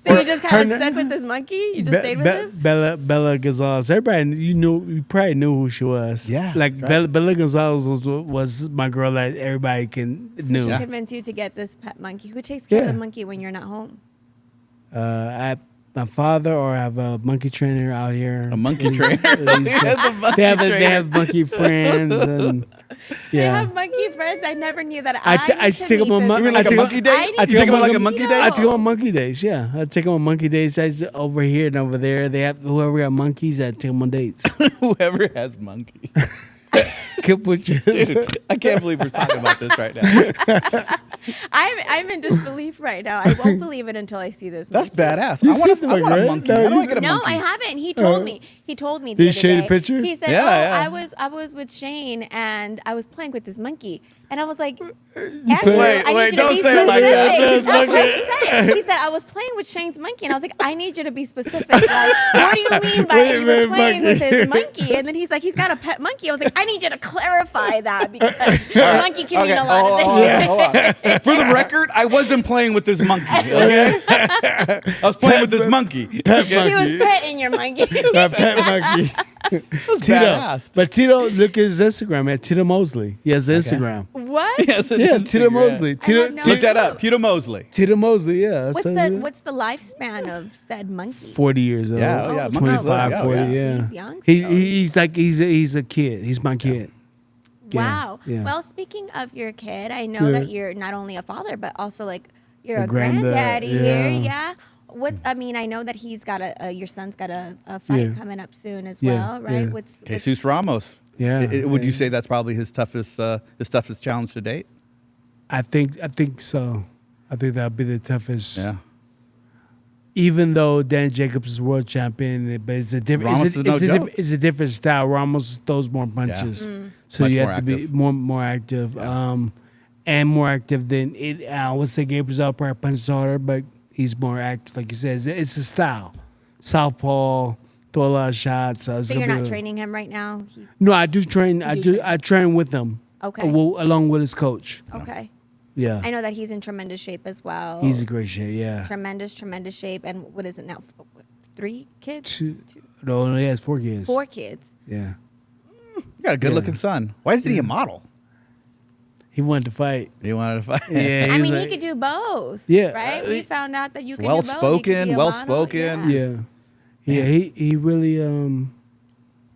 So you just kind her- of stuck with this monkey? You just stayed with him? Bella Gonzalez. Everybody, you probably knew who she was. Yeah, like that's right. Bella Gonzalez was my girl that everybody knew. She convinced you to get this pet monkey. Who takes care of Yeah. the monkey when you're not home? My father or I have a monkey trainer out here. A monkey trainer. They have monkey friends and They yeah. have monkey friends. I never knew that. I need just to take them meet on this mon- You mean like I a take monkey them- date? I You need take to them meet like a Tito. monkey I date? take them on monkey days. Yeah, I take them on monkey days. Over here and over there. They have whoever got monkeys. I take them on dates. Whoever has monkey. Keep with you. Dude, I can't believe we're talking about this right now. I'm in disbelief right now. I won't believe it until I see this. That's monkey. badass. You I want see a them, right? monkey. No, How do I you- get a No, monkey? I haven't. He told me. He told me the Did he other show you the day. picture? He said, Yeah, "Oh, yeah. I was with Shane and I was playing with this monkey." And I was like, played- Andrew, Wait, I wait, need you to don't be say it like that. specific. That's what Okay. he said. He said, "I was playing with Shane's monkey," and I was like, "I need you to be specific. Like, what do you mean by Wait, you were wait, playing with monkey. his monkey?" And then he's like, "He's got a pet monkey." I was like, "I need you to clarify that because a monkey can mean a lot of things." Hold on. For the record, I wasn't playing with this monkey. Okay, I was playing with this monkey. Pet He was monkey. petting your monkey. My pet monkey. Tito. badass. But Tito, look at his Instagram at Tito Mosley. He has Instagram. What? Yes, it Yeah, is Tito Instagram. Mosley. Tito, had no Look that clue. up. Tito Mosley. Tito Mosley, yeah. What's the lifespan of said monkey? 40 years old. Yeah, oh, yeah, 25, monkeys live, 40, yeah. yeah. He's young He's like he's a kid. He's my kid. Yeah, Wow. yeah. Well, speaking of your kid, I know Yeah. that you're not only a father but also like you're A a granddad, granddaddy here. yeah. Yeah. I mean, I know that he's got your son's got a fight Yeah. coming up soon as Yeah, well, right? yeah. What's Jesus Ramos. Yeah, Would you yeah. say that's probably his toughest challenge to date? I think so. I think that'll be the toughest. Yeah. Even though Dan Jacobs is world champion, but it's a different. Ramos is no joke. It's a different style. Ramos throws more punches, so Much you more have to be active. more active, and more active than it. I would say Gabriel's probably punches harder, but he's more active. Like you said, it's a style. Southpaw, throw a lot of shots. So, it's so gonna you're be not a- training him right now? He's No, I do train. You do train. I train with him. Okay. Along with his coach. okay. Yeah, I know that he's in tremendous shape as well. he's in great shape. Yeah. tremendous shape. And what is it now? 3 kids? No, he has 4 kids. 4 kids. Yeah. You got a good looking son. Why isn't he a model? He wanted to fight. He wanted to fight. Yeah. I was mean, like- he could do both. Yeah. Right? We found out that you can Well do both. You could spoken, be a well model. spoken. Yeah. Yeah. He really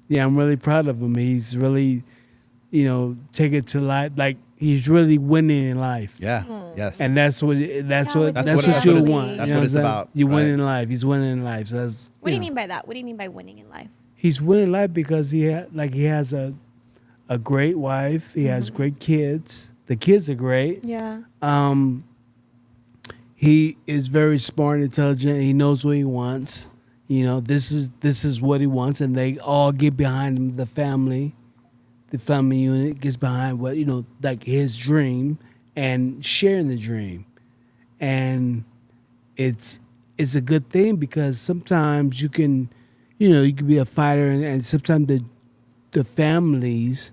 yeah, I'm really proud of him. He's really take it to life, like he's really winning in life. Yeah. Yes. And that's what That's what- that's that's what what you it- want. that's You know what it's I'm saying? about, You win right? in life. He's winning in life. So that's What do you mean by that? What do you mean by winning in life? He's winning in life because he has a great wife. He has great kids. The kids are great. Yeah. He is very smart, intelligent. He knows what he wants. This is what he wants, and they all get behind him. The family, the family unit gets behind what, like his dream and sharing the dream. And it's a good thing because sometimes you can be a fighter and sometimes the families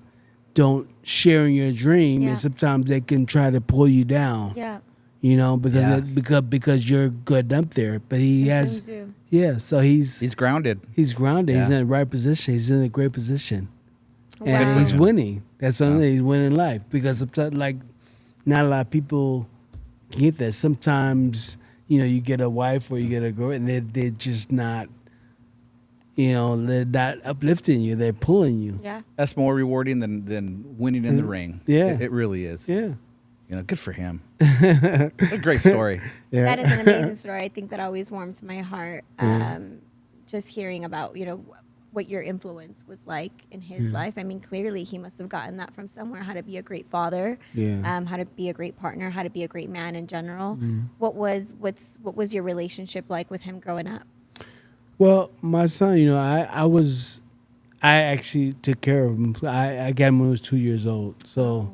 don't share in your dream, Yeah. and sometimes they can try to pull you down. Yeah. Because Yes. because you're good up there. But he has, Consumes so He's grounded. he's grounded. He's Yeah. in the right position. He's in a great position, you. and Wow. he's him. winning. That's the only thing, he's winning life because sometimes, like, not a lot of people get that. Sometimes you get a wife or you get a girl, and they're just not. They're not uplifting you. They're pulling you. Yeah. That's more rewarding than winning in the ring. Yeah. It really is. Yeah. Good for him. What a great story. Yeah. That is an amazing story. I think that always warms my heart. Just hearing about, what your influence was like in his life. I mean, clearly he must have gotten that from somewhere, how to be a great father, Yeah. how to be a great partner, how to be a great man in general. What was your relationship like with him growing up? Well, my son, I actually took care of him. I got him when he was 2 years old. So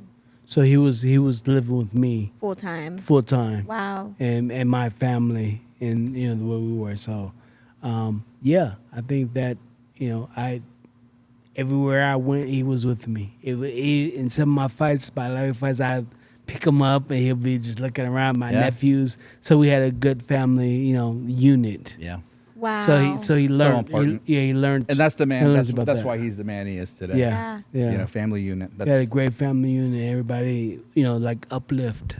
he was living with me Full time. full time. Wow. And my family and the way we were. So I think that everywhere I went, he was with me. In some of my fights, my life fights, I pick him up and he'll be just looking around. My Yeah. nephews. So we had a good family, unit. Yeah. Wow. So he learned. important. He learned. And that's the he man. learns That's, about that's that. why he's the man he is today. Yeah. Yeah. Family unit. We had a great family unit. Everybody, like uplift.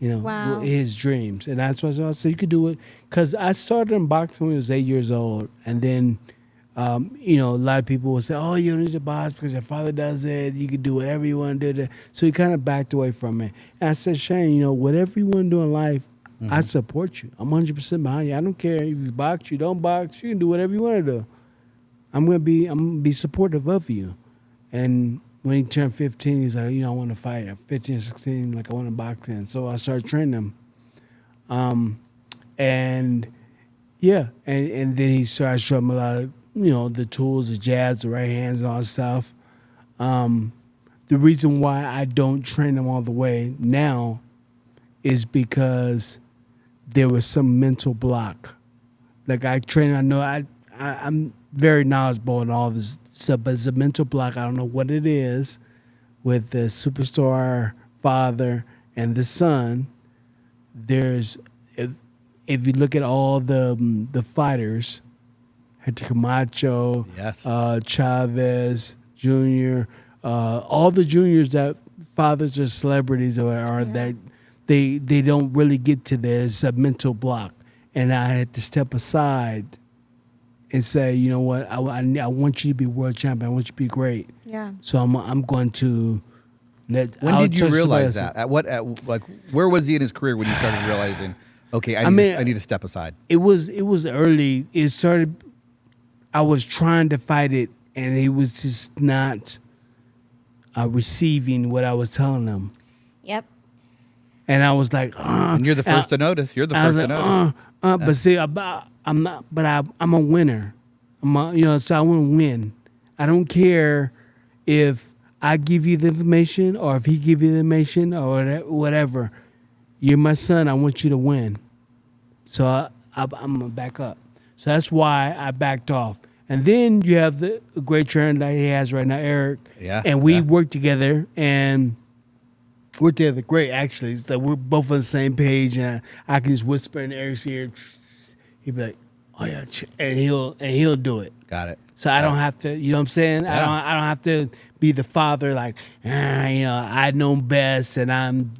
Wow. His dreams, and that's what I said. You could do it because I started in boxing when I was 8 years old, and then, a lot of people will say, "Oh, you don't need to box because your father does it. You can do whatever you want to do." So he kind of backed away from it, and I said, "Shane, whatever you want to do in life, I support you. I'm 100% behind you. I don't care if you box, you don't box. You can do whatever you want to do. I'm gonna be supportive of you." And when he turned 15, he's like, I want to fight. At 15, 16, like, I want to box in. So I started training him. And then he started showing me a lot of, the tools, the jabs, the right hands, and all that stuff. The reason why I don't train him all the way now is because there was some mental block. Like, I know I'm very knowledgeable in all this stuff, but it's a mental block. I don't know what it is with the superstar father and the son. There's, if you look at all the fighters, Hector Camacho, Yes. Chavez Jr., all the juniors that fathers are celebrities or that they don't really get to this. It's a mental block. And I had to step aside and say, you know what, I want you to be world champion. I want you to be great. Yeah. So I'm going to let. When I'll did you touch realize somebody that? else. Where was he in his career when you started realizing, okay, I need to step aside? It was early. It started. I was trying to fight it, and he was just not receiving what I was telling him. Yep. And I was like, And you're the first to notice. You're the I was first to like, notice. but see, I'm not. But I'm a winner. So I want to win. I don't care if I give you the information or if he give you the information or whatever. You're my son. I want you to win. So I'm gonna back up. So that's why I backed off. And then you have the great trainer that he has right now, Eric. Yeah, And we yeah. work together and. We're together great, actually. It's like we're both on the same page, and I can just whisper in Eric's ear. He'd be like, "Oh yeah," and he'll do it. Got it. So I don't have to. You know what I'm saying? Yeah. I don't have to be the father. Like, I know best, and I'm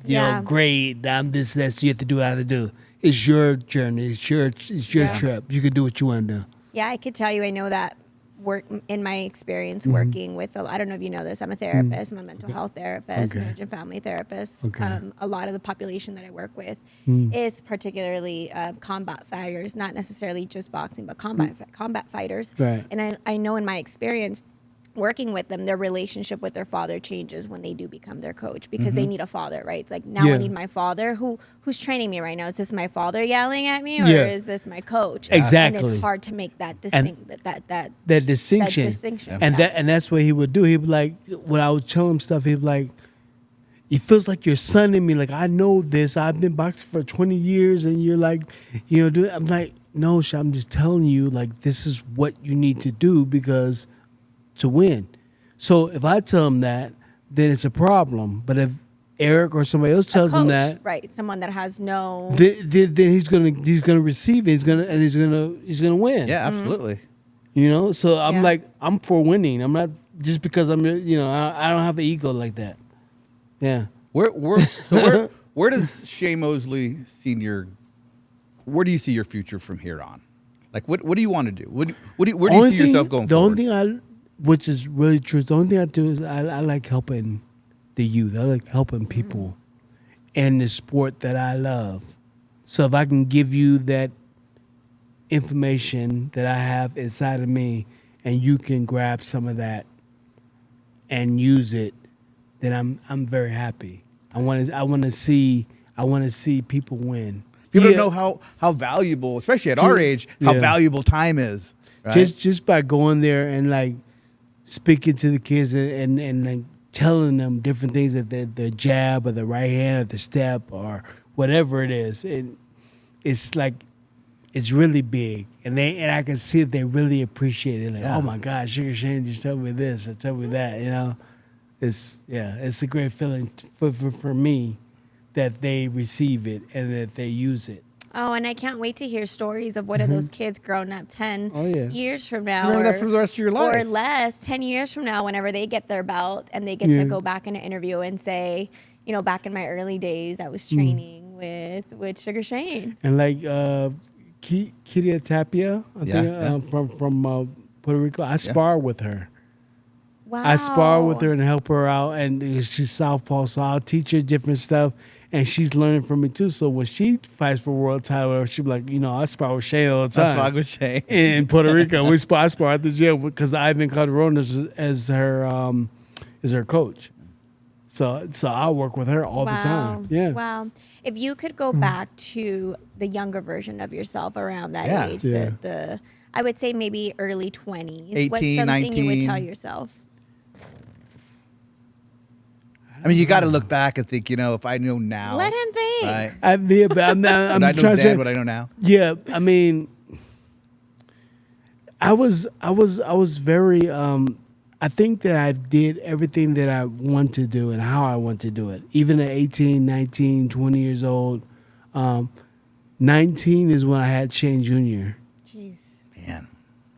great. I'm this. That. So you have to do what I have to do. It's your journey. It's your trip. You can do what you want to do. Yeah, I could tell you, I know that work in my experience working with, I don't know if you know this, I'm a therapist, I'm a mental health therapist, Okay. marriage and family therapist. Okay. A lot of the population that I work with is particularly combat fighters, not necessarily just boxing, but combat fighters. Right. And I know in my experience, working with them, their relationship with their father changes when they do become their coach because they need a father, right? It's like, now Yeah. I need my father. Who's training me right now? Is this my father yelling at me, or Yeah. is this my coach? Exactly. And it's hard to make that distinct that that distinction. distinction. And Yeah. and that's what he would do. He'd be like, when I would tell him stuff, he'd be like, it feels like you're sonning me. Like, I know this. I've been boxing for 20 years, and you're like, I'm like, no, I'm just telling you, like, this is what you need to do because to win. So if I tell him that, then it's a problem. But if Eric or somebody else tells him Coach, that, right? Someone that has no. then he's gonna receive it. He's gonna win. Yeah, absolutely. So I'm Yeah. like, I'm for winning. I'm not just because I don't have an ego like that. Yeah. Where does Shea Mosley Sr. Where do you see your future from here on? Like, what do you want to do? Where do you see yourself going The forward? only thing which is really true, the only thing I do is I like helping the youth. I like helping people in the sport that I love. So if I can give you that information that I have inside of me, and you can grab some of that and use it, then I'm very happy. I want to see people win. People Yeah. don't know how valuable, especially at our age, how Yeah. valuable time is. Right? Just by going there and like speaking to the kids and like telling them different things, that the jab or the right hand or the step or whatever it is, it's like it's really big, and I can see that they really appreciate it. Like, Yeah. oh my gosh, Sugar Shane just told me this or told me that. It's a great feeling for me that they receive it and that they use it. Oh, and I can't wait to hear stories of one of those kids growing up 10 Oh, yeah. years from now. Remember that for the rest of your life. Or less, 10 years from now, whenever they get their belt and they get Yeah. to go back in an interview and say, back in my early days, I was training with Sugar Shane. And like Kiria Tapia, I think, Yeah. from Puerto Rico, I spar with her. Wow. I spar with her and help her out, and she's southpaw, so I'll teach her different stuff, and she's learning from me too. So when she fights for world title, she'll be like, I spar with Shane all the time. That's with Shea. In Puerto Rico, I spar at the gym because Ivan Calderon is as her coach. So I work with her all the time. Yeah. Wow. If you could go back to the younger version of yourself around that Yeah. age, Yeah. the I would say maybe early 20s. 18, What's something you would 19. tell yourself? I mean, you got to look back and think, if I know now. Let him think. Right? I'm I know trying to say, then what I know now. yeah, I mean, I was very. I think that I did everything that I want to do and how I want to do it. Even at 18, 19, 20 years old. 19 is when I had Shane Jr. Jeez. Man.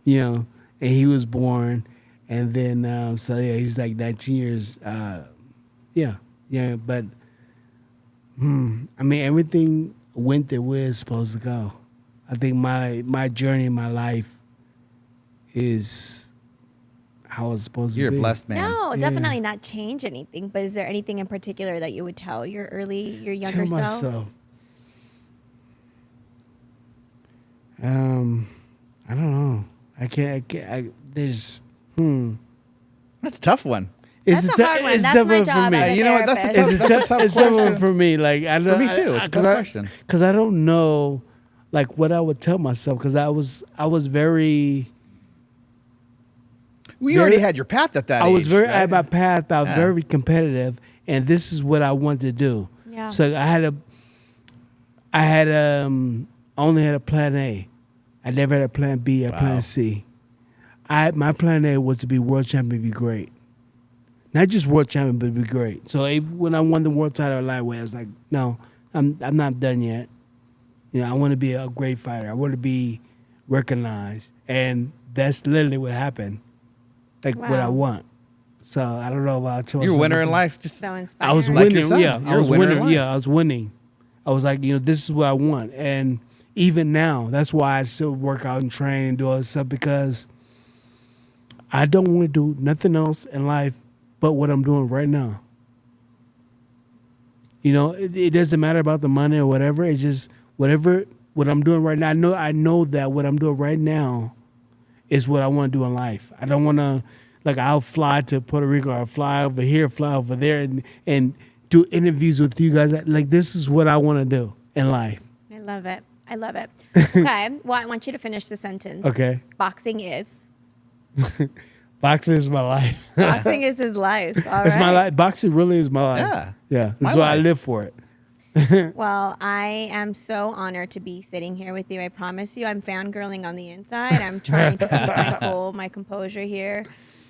And he was born, and then he's like 19 years. But I mean, everything went the way it's supposed to go. I think my journey in my life is how it's supposed You're to a be. blessed man. No, Yeah. definitely not change anything. But is there anything in particular that you would tell your younger Tell self? myself. I don't know. I can't. There's. That's a tough one. That's a hard one. That's my job as a You know what, that's a therapist. tough- that's a tough it's tough question. for me. Like I don't. For me too. It's a tough question. Because I don't know, like what I would tell myself. Because I was very. We already had your path at that I age. was very right? at my path. I was Yeah. very competitive, and this is what I wanted to do. Yeah. So I only had a plan A. I never had a plan B or plan C. My plan A was to be world champion, be great. Not just world champion, but be great. So when I won the world title at lightweight, I was like, no, I'm not done yet. I want to be a great fighter. I want to be recognized, and that's literally what happened. Like what I Wow. want. So I don't know about You're a winner in life. Just So inspiring. I was Like winning. your son. Yeah, You're I a was winner in winning. life. Yeah, I was winning. I was like, this is what I want. And even now, that's why I still work out and train and do all this stuff, because I don't want to do nothing else in life but what I'm doing right now. It doesn't matter about the money or whatever. It's just what I'm doing right now. I know that what I'm doing right now is what I want to do in life. I don't want to, like I'll fly to Puerto Rico, I'll fly over here, fly over there, and do interviews with you guys. Like this is what I want to do in life. I love it. I love it. Okay. Well, I want you to finish the sentence. Okay. Boxing is. Boxing is my life. Boxing is his life. All It's my right. life. Boxing really is my life. Yeah. Yeah. My That's why I life. live for it. Well, I am so honored to be sitting here with you. I promise you, I'm fangirling on the inside. I'm trying to keep my cool, my composure here.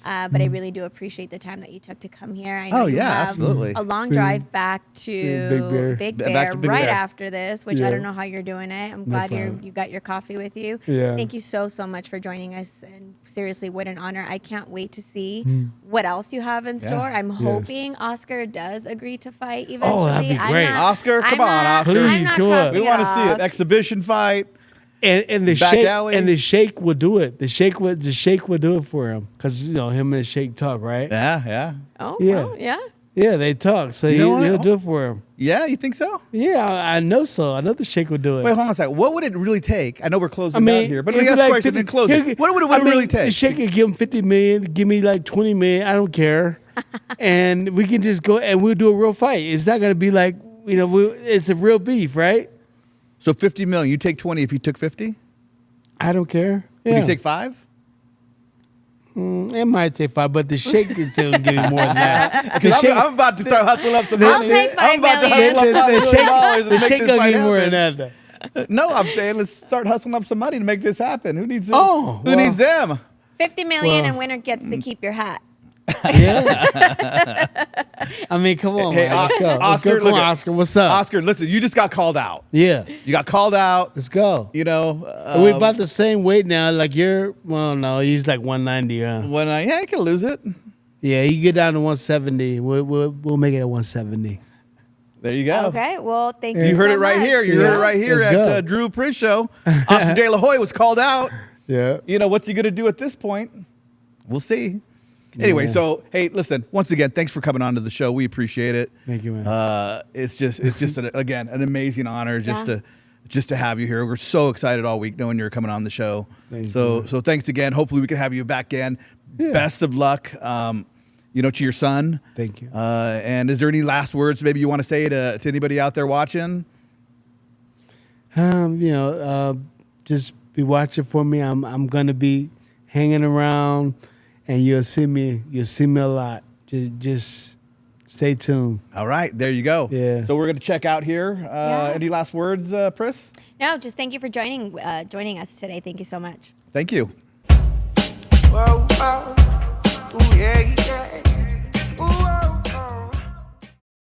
But I really do appreciate the time that you took to come here. I know Oh, you yeah, have absolutely. a long drive back to Big Bear. Big Back Bear to Big right Bear. after this, which I Yeah. don't know how you're doing it. I'm glad problem. you got your coffee with you. Yeah. Thank you so much for joining us. And seriously, what an honor. I can't wait to see what else you have in store. I'm hoping Oscar does agree to fight eventually. Oh, that'd be I'm great. not- Oscar, come I'm on, not- Oscar. I'm Please, not come on. crossing We it want to see off. an exhibition fight. And the Back shake alley. and the shake will do it. The shake will do it for him because him and the shake talk, right? Yeah, yeah. Oh, Yeah. well, yeah. Yeah, they talk, so You know what? he'll do it for him. Yeah, you think so? Yeah, I know so. I know the shake will do it. Wait, hold on a second. What would it really take? I know we're closing I mean, down here, but it'd we be got like question 50 and closing. he'll- What would it I mean, really take? The shake could give him 50 million, give me like 20 million. I don't care, and we can just go and we'll do a real fight. It's not gonna be like it's a real beef, right? So 50 million. You take 20 if you took 50? I don't care. Would Yeah. you take 5? It might take 5, but the shake is still gonna give me more than that. Because I'm about to start hustling up some I'll money. take I'm about to 5 million. hustle up $5 million and The make shake this gonna fight give me more than happen. that. No, I'm saying let's start hustling up some money to make this happen. Who needs them? Oh, Who well. needs them? 50 million Well- and winner gets to keep your hat. Yeah. I mean, come on, Hey, man. Let's go. Let's Oscar, go. Come look on, at- Oscar. What's up? Oscar, listen, you just got called out. Yeah. You got called out. Let's go. You know, We're about the same weight now. Like no, he's like 190. when I can lose it. Yeah, you get down to 170. We'll make it at 170. There you go. Okay, well, thank you. You heard so it right much. here. You heard it right here Let's at go. Drew Pris Show. Oscar De La Hoya was called out. Yeah. You know, what's he going to do at this point? We'll see. Anyway, Yeah. so, hey, listen, once again, thanks for coming on to the show. We appreciate it. Thank you, man. It's just again, an amazing honor Yeah. just to have you here. We're so excited all week knowing you're coming on the show. Thank so you. so thanks again. Hopefully we can have you back again. Yeah. Best of luck. To your son. Thank you. And is there any last words maybe you want to say to anybody out there watching? Just be watching for me. I'm gonna be hanging around, and you'll see me. You'll see me a lot. Just stay tuned. All right, there you go. Yeah. So we're gonna check out here. Yeah. Any last words, Pris? No, just thank you for joining us today. Thank you so much. Thank you. Whoa, whoa, ooh, yeah,